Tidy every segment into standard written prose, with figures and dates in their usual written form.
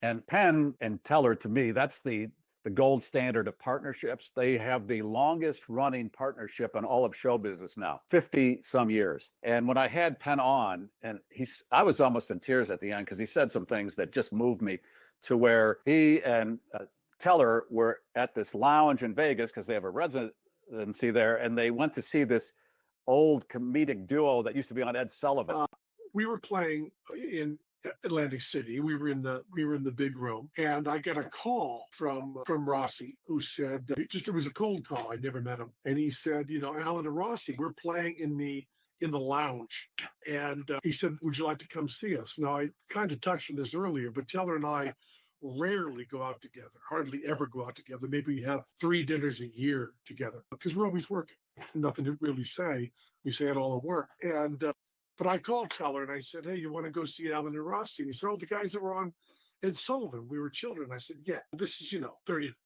And Penn and Teller, to me, that's the gold standard of partnerships. They have the longest running partnership in all of show business now, 50 some years. And when I had Penn on, and I was almost in tears at the end because he said some things that just moved me, to where he and Teller were at this lounge in Vegas because they have a residency there, and they went to see this old comedic duo that used to be on Ed Sullivan. We were playing in Atlantic City. We were in the big room, and I got a call from Rossi, who said, it was a cold call. I'd never met him, and he said, Alan and Rossi, we're playing in the lounge, and he said, would you like to come see us? Now, I kind of touched on this earlier, but Teller and I rarely go out together, hardly ever go out together. Maybe we have 3 dinners a year together because we're always working. Nothing to really say. We say it all at work. And but I called Teller and I said, hey, you want to go see Alan and Rossi? And he said, oh, the guys that were on Ed Sullivan. We were children. I said, yeah, this is,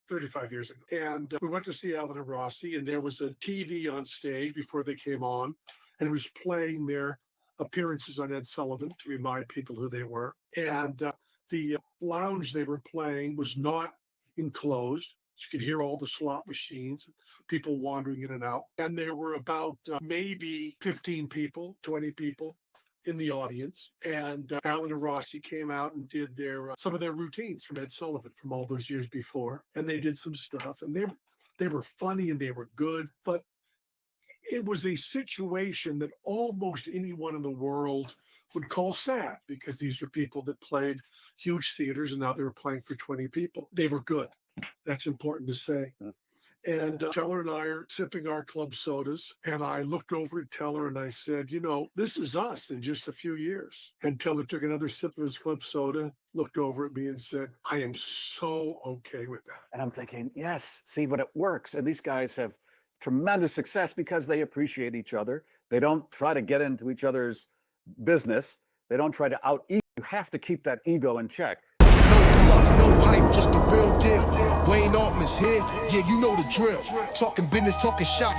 35 years ago. And we went to see Alan and Rossi, and there was a TV on stage before they came on, and it was playing their appearances on Ed Sullivan to remind people who they were. And the lounge they were playing was not enclosed. So you could hear all the slot machines, people wandering in and out. And there were about maybe 15 people, 20 people in the audience. And Alan and Rossi came out and did some of their routines from Ed Sullivan from all those years before. And they did some stuff. And they were funny and they were good. But it was a situation that almost anyone in the world would call sad, because these are people that played huge theaters and now they were playing for 20 people. They were good. That's important to say. And Teller and I are sipping our club sodas, and I looked over at Teller and I said, this is us in just a few years. And Teller took another sip of his club soda, looked over at me and said, I am so okay with that. And I'm thinking, yes, see, but it works. And these guys have tremendous success because they appreciate each other. They don't try to get into each other's business. They don't try to out-ego. You have to keep that ego in check. No fluff, no hype, just the real deal. Wayne Altman's here, yeah, you know the drill. Talking business, talking shop.